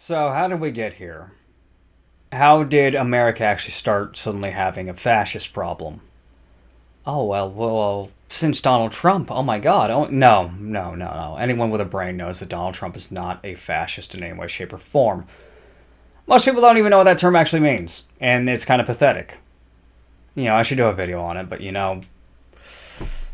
So, how did we get here? How did America actually start suddenly having a fascist problem? Oh, well, since Donald Trump. Oh my god. Oh, no. Anyone with a brain knows that Donald Trump is not a fascist in any way, shape, or form. Most people don't even know what that term actually means, and it's kind of pathetic. I should do a video on it, but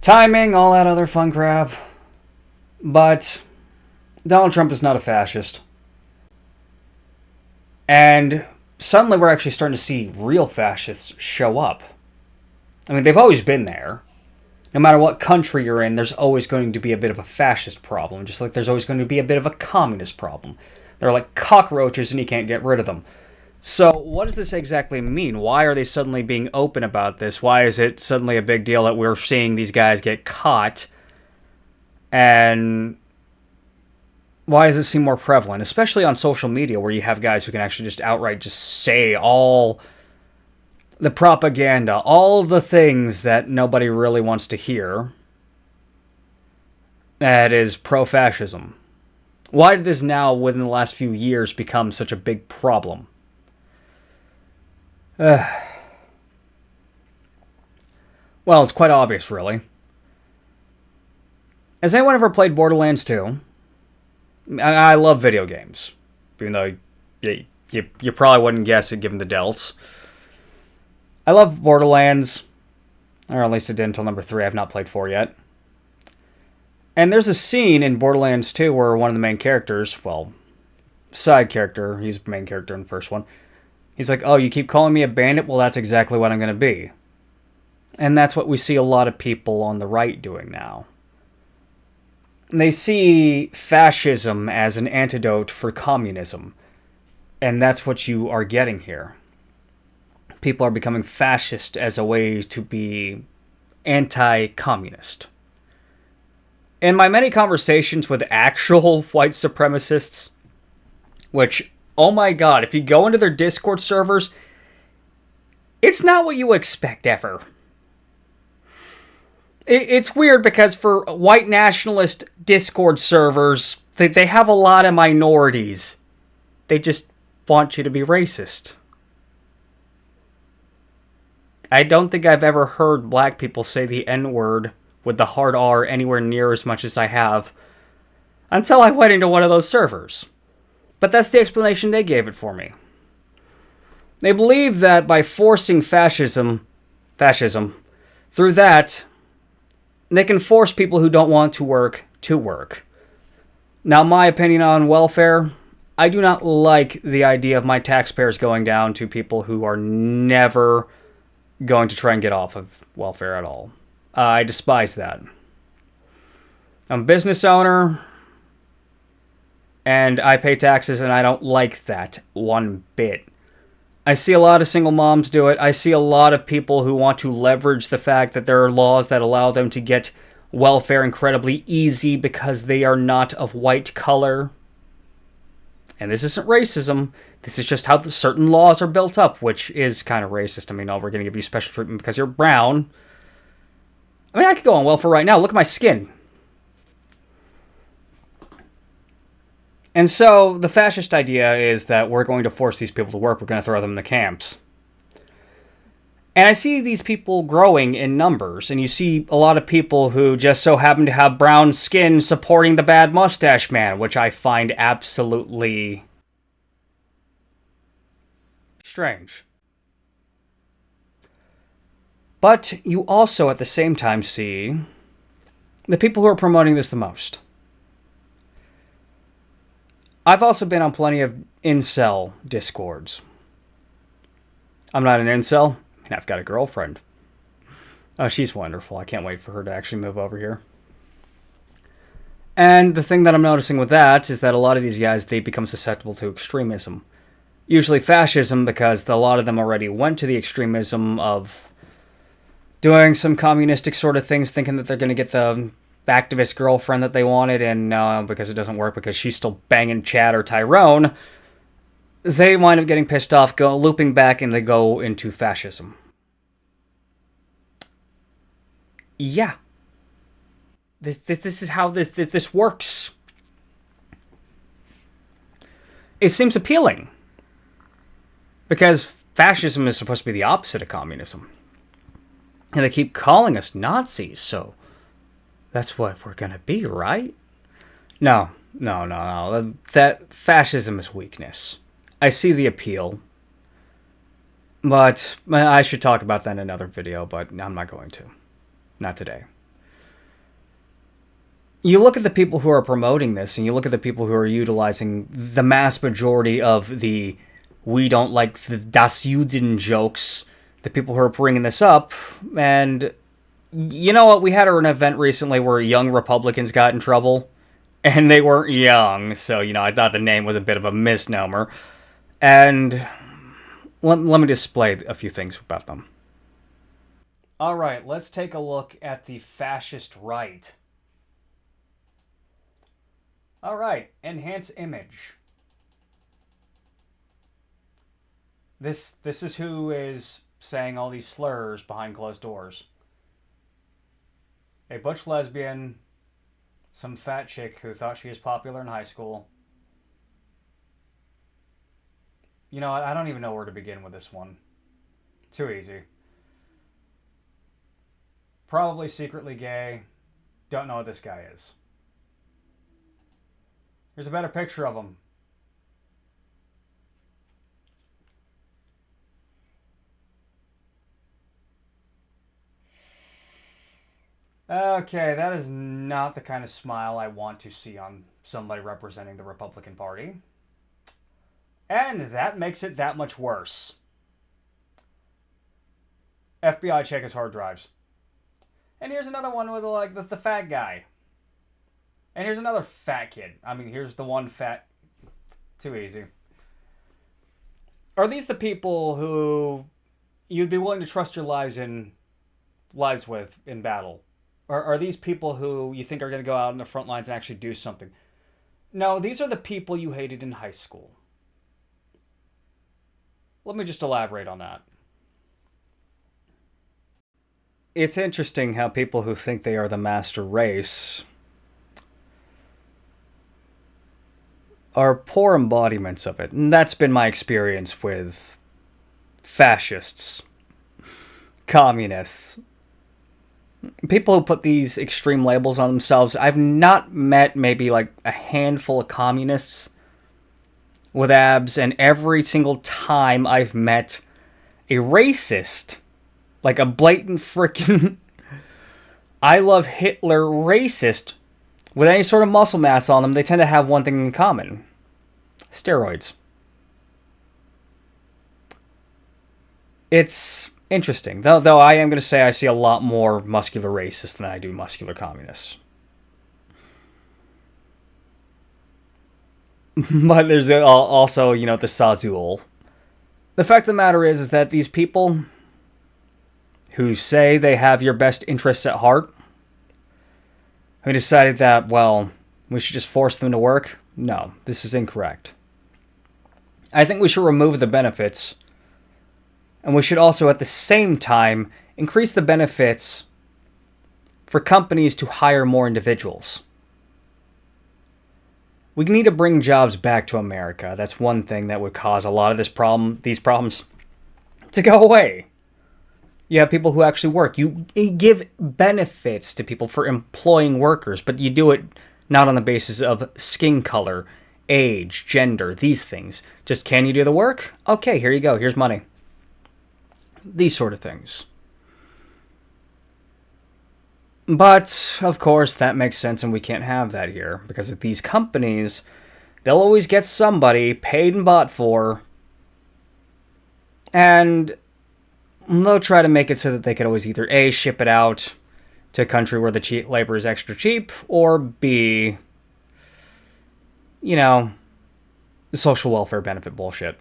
timing, all that other fun crap. But Donald Trump is not a fascist. And suddenly we're actually starting to see real fascists show up. I mean, they've always been there. No matter what country you're in, there's always going to be a bit of a fascist problem, just like there's always going to be a bit of a communist problem. They're like cockroaches and you can't get rid of them. So, what does this exactly mean? Why are they suddenly being open about this? Why is it suddenly a big deal that we're seeing these guys get caught? And why does it seem more prevalent, especially on social media where you have guys who can actually just outright just say all the propaganda, all the things that nobody really wants to hear that is pro-fascism? Why did this now, within the last few years, become such a big problem? Well, it's quite obvious, really. Has anyone ever played Borderlands 2? I love video games, even though you probably wouldn't guess it given the delts. I love Borderlands, or at least it did until number 3. I've not played 4 yet. And there's a scene in Borderlands 2 where one of the main characters, well, side character, he's the main character in the first one, he's like, oh, you keep calling me a bandit? Well, that's exactly what I'm going to be. And that's what we see a lot of people on the right doing now. They see fascism as an antidote for communism. And that's what you are getting here. People are becoming fascist as a way to be anti-communist. In my many conversations with actual white supremacists, which, oh my god, if you go into their Discord servers, it's not what you expect ever. It's weird because for white nationalist Discord servers, they have a lot of minorities. They just want you to be racist. I don't think I've ever heard black people say the N-word with the hard R anywhere near as much as I have until I went into one of those servers. But that's the explanation they gave it for me. They believe that by forcing fascism, through that, they can force people who don't want to work to work. Now, my opinion on welfare, I do not like the idea of my taxpayers going down to people who are never going to try and get off of welfare at all. I despise that. I'm a business owner, and I pay taxes, and I don't like that one bit. I see a lot of single moms do it. I see a lot of people who want to leverage the fact that there are laws that allow them to get welfare incredibly easy because they are not of white color. And this isn't racism. This is just how certain laws are built up, which is kind of racist. I mean, oh, we're going to give you special treatment because you're brown. I mean, I could go on welfare right now. Look at my skin. And so the fascist idea is that we're going to force these people to work. We're going to throw them in the camps. And I see these people growing in numbers. And you see a lot of people who just so happen to have brown skin supporting the bad mustache man, which I find absolutely strange. But you also at the same time see the people who are promoting this the most. I've also been on plenty of incel discords. I'm not an incel, and I've got a girlfriend. Oh, she's wonderful. I can't wait for her to actually move over here. And the thing that I'm noticing with that is that a lot of these guys, they become susceptible to extremism. Usually fascism, because a lot of them already went to the extremism of doing some communistic sort of things, thinking that they're going to get the activist girlfriend that they wanted, and because it doesn't work because she's still banging Chad or Tyrone, they wind up getting pissed off, go looping back, and they go into fascism. Yeah. This is how this works. it seems appealing. Because fascism is supposed to be the opposite of communism. And they keep calling us Nazis, so that's what we're gonna be, right? No. That fascism is weakness. I see the appeal. But I should talk about that in another video, but I'm not going to. Not today. You look at the people who are promoting this, and you look at the people who are utilizing the mass majority of the "we don't like the Das Juden" jokes, the people who are bringing this up, and you know what? We had an event recently where young Republicans got in trouble, and they weren't young, so, I thought the name was a bit of a misnomer. And let me display a few things about them. Alright, let's take a look at the fascist right. Alright, enhance image. This is who is saying all these slurs behind closed doors. A butch lesbian, some fat chick who thought she was popular in high school. You know what? I don't even know where to begin with this one. Too easy. Probably secretly gay. Don't know what this guy is. Here's a better picture of him. Okay, that is not the kind of smile I want to see on somebody representing the Republican Party. And that makes it that much worse. FBI check his hard drives. And here's another one with the fat guy. And here's another fat kid. I mean, here's the one fat... Too easy. Are these the people who you'd be willing to trust your lives with in battle? Or are these people who you think are going to go out on the front lines and actually do something? No, these are the people you hated in high school. Let me just elaborate on that. It's interesting how people who think they are the master race are poor embodiments of it. And that's been my experience with fascists, communists, people who put these extreme labels on themselves. I've not met maybe like a handful of communists with abs, and every single time I've met a racist, like a blatant frickin' I love Hitler racist, with any sort of muscle mass on them, they tend to have one thing in common. Steroids. It's interesting. Though I am going to say I see a lot more muscular racists than I do muscular communists. But there's also, the Sazul. The fact of the matter is that these people who say they have your best interests at heart, who decided that, well, we should just force them to work? No, this is incorrect. I think we should remove the benefits, and we should also, at the same time, increase the benefits for companies to hire more individuals. We need to bring jobs back to America. That's one thing that would cause a lot of these problems to go away. You have people who actually work. You give benefits to people for employing workers, but you do it not on the basis of skin color, age, gender, these things. Just, can you do the work? Okay, here you go. Here's money. These sort of things. But, of course, that makes sense, and we can't have that here. Because at these companies, they'll always get somebody paid and bought for, and they'll try to make it so that they could always either A, ship it out to a country where the labor is extra cheap, or B, the social welfare benefit bullshit.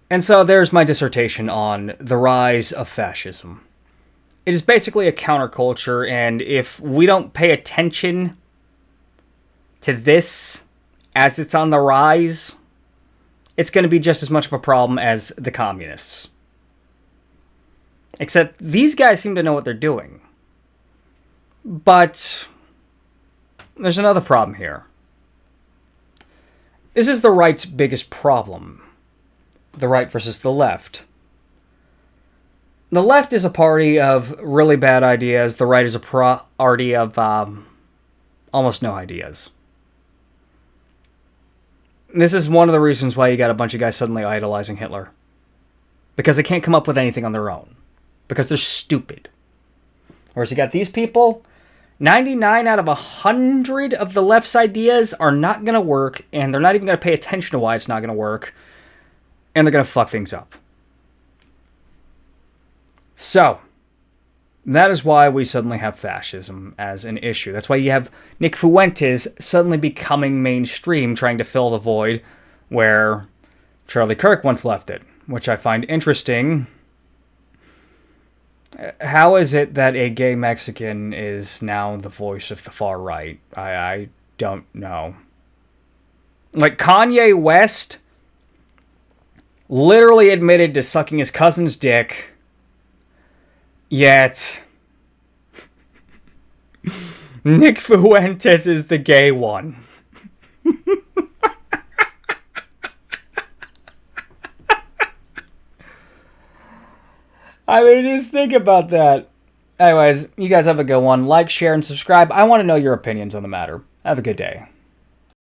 And so there's my dissertation on the rise of fascism. It is basically a counterculture, and if we don't pay attention to this as it's on the rise, it's going to be just as much of a problem as the communists. Except these guys seem to know what they're doing. But there's another problem here. This is the right's biggest problem. The right versus the left. The left is a party of really bad ideas. The right is a party of almost no ideas. This is one of the reasons why you got a bunch of guys suddenly idolizing Hitler. Because they can't come up with anything on their own. Because they're stupid. Whereas you got these people, 99 out of 100 of the left's ideas are not going to work, and they're not even going to pay attention to why it's not going to work, and they're going to fuck things up. So, that is why we suddenly have fascism as an issue. That's why you have Nick Fuentes suddenly becoming mainstream, trying to fill the void where Charlie Kirk once left it, which I find interesting. How is it that a gay Mexican is now the voice of the far right? I don't know. Like, Kanye West literally admitted to sucking his cousin's dick, yet Nick Fuentes is the gay one. I mean, just think about that. Anyways, you guys have a good one. Like, share, and subscribe. I want to know your opinions on the matter. Have a good day.